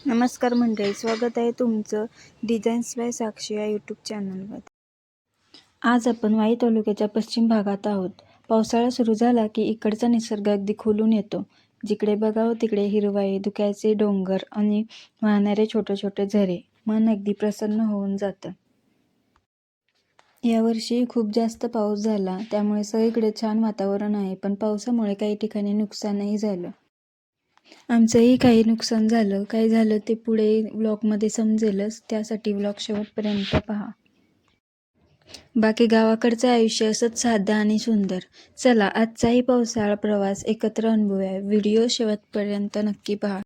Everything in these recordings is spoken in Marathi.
नमस्कार मंडळी, स्वागत आहे तुमचं डिझाईन्स बाय साक्षी या यूट्यूब चॅनलवर. आज आपण वाई तालुक्याच्या पश्चिम भागात आहोत. पावसाळा सुरू झाला की इकडचा निसर्ग अगदी खुलून येतो. जिकडे बघावं तिकडे हिरवाई, धुक्याचे डोंगर आणि वाहणारे छोटे छोटे झरे. मन अगदी प्रसन्न होऊन जातं. यावर्षी खूप जास्त पाऊस झाला, त्यामुळे सगळीकडे छान वातावरण आहे. पण पावसामुळे काही ठिकाणी नुकसानही झालं. आमचंही काही नुकसान झालं. काय झालं ते पुढे व्लॉगमध्ये समजेलच, त्यासाठी व्लॉग शेवटपर्यंत पहा. बाकी गावाकडचं आयुष्य असंच साधं आणि सुंदर. चला आजचाही पावसाळा प्रवास एकत्र अनुभवूया. व्हिडिओ शेवटपर्यंत नक्की पहा.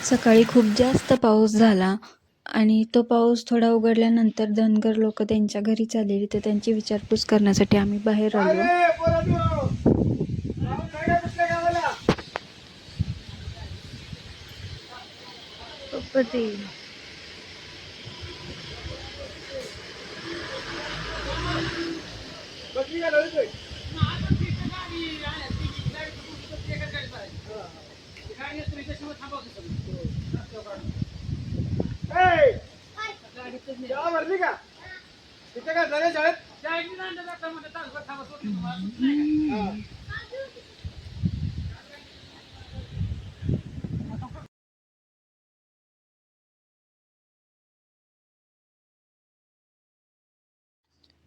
सकाळी खूप जास्त पाऊस झाला आणि तो पाऊस थोडा उघडल्यानंतर धनगर लोक त्यांच्या घरी चाललेली, तर त्यांची विचारपूस करण्यासाठी आम्ही बाहेर आलो.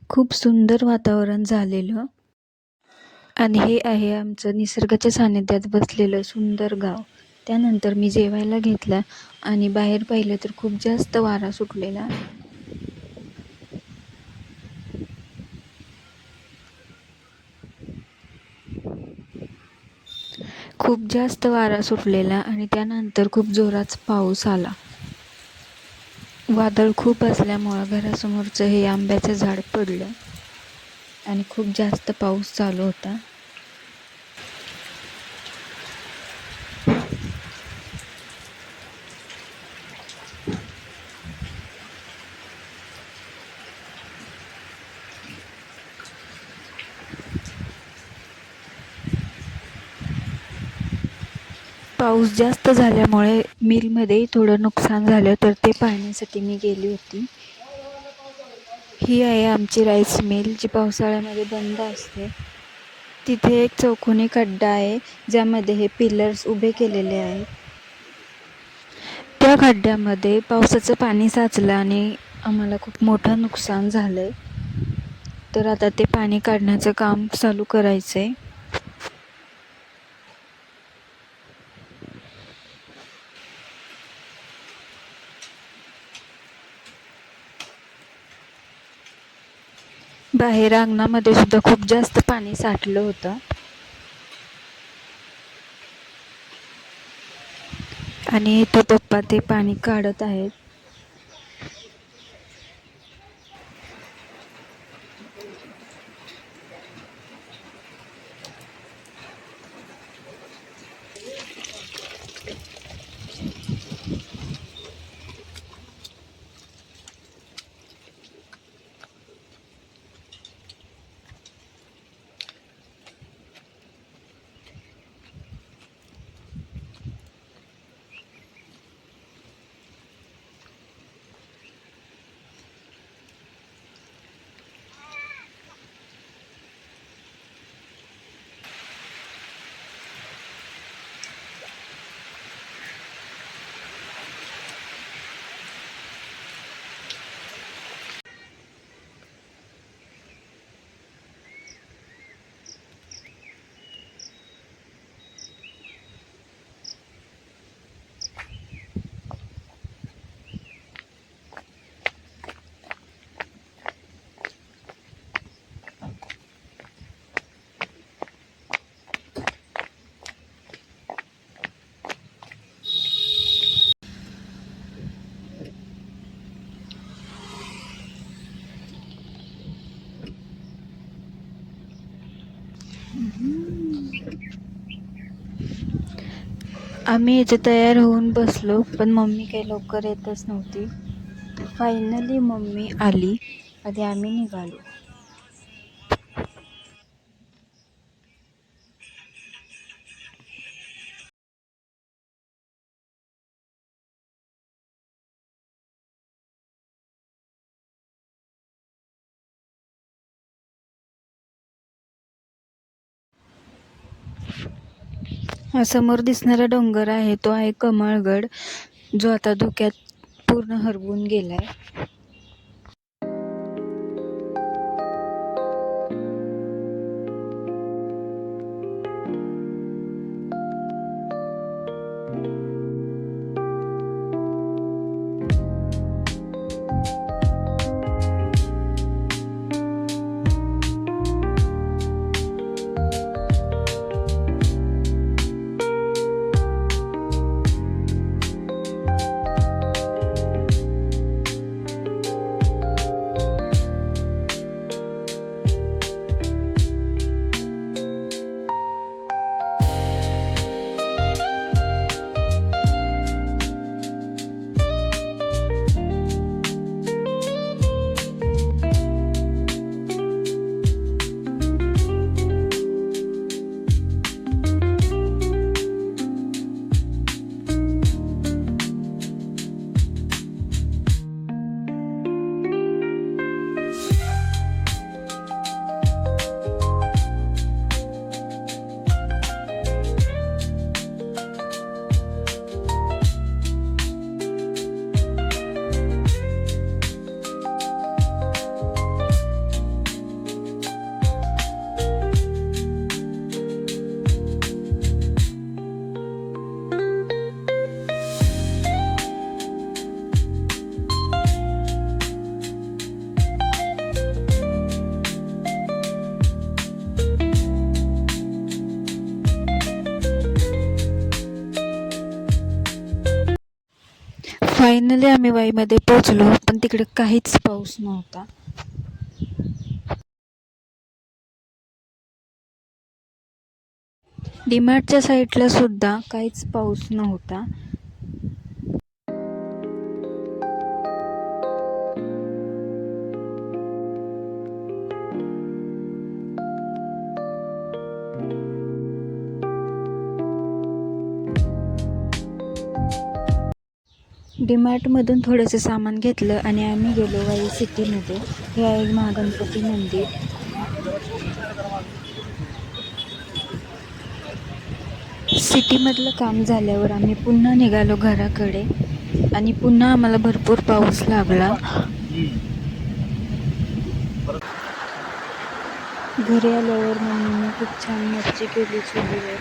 खूप सुंदर वातावरण झालेलं आणि हे आहे आमचं निसर्गाच्या सानिध्यात बसलेलं सुंदर गाव. त्यानंतर मी जेवायला घेतलं आणि बाहेर पाहिलं तर खूप जास्त वारा सुटलेला. खूप जास्त वारा सुटलेला आणि त्यानंतर खूप जोरात पाऊस आला. वादळ खूप असल्यामुळं घरासमोरचं हे आंब्याचं झाड पडलं आणि खूप जास्त पाऊस चालू होता. पाऊस जास्त झाल्यामुळे मिलमध्येही थोडं नुकसान झालं, तर ते पाहण्यासाठी मी गेली होती. ही आहे आमची राईस मिल, जी पावसाळ्यामध्ये बंद असते. तिथे एक चौकोनी खड्डा आहे, ज्यामध्ये हे पिलर्स उभे केलेले आहेत. त्या खड्ड्यामध्ये पावसाचं पाणी साचलं आणि आम्हाला खूप मोठं नुकसान झालंय. तर आता ते पाणी काढण्याचं काम चालू करायचंय. बाहेर अंगणामध्ये सुद्धा खूप जास्त पाणी साठलं होतं आणि इथे पप्पा ते पाणी काढत आहेत. आम्ही इथे तयार होऊन बसलो, पण मम्मी काही लवकर येतच नव्हती. फायनली मम्मी आली आणि आम्ही निघालो. हा समोर दिसणारा डोंगर आहे तो आहे कमळगड, जो आता धुक्यात पूर्ण हरवून गेलाय. फायनली आम्ही वाईमध्ये पोहोचलो, पण तिकडे काहीच पाऊस नव्हता. डीमार्टच्या साईडला सुद्धा काहीच पाऊस नव्हता. डीमार्टमधून थोडेसे सामान घेतलं आणि आम्ही गेलो वाई सिटीमध्ये. हे आहे महागणपती मंदिर. सिटीमधलं काम झाल्यावर आम्ही पुन्हा निघालो घराकडे आणि पुन्हा आम्हाला भरपूर पाऊस लागला. घरी आल्यावर मम्मीने खूप छान मच्छी केली चुलीवर.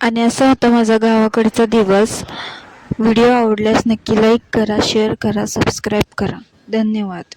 आणि असा होता माझा गावाकडचा दिवस. व्हिडिओ आवडल्यास नक्की लाईक करा, शेअर करा, सबस्क्राईब करा. धन्यवाद.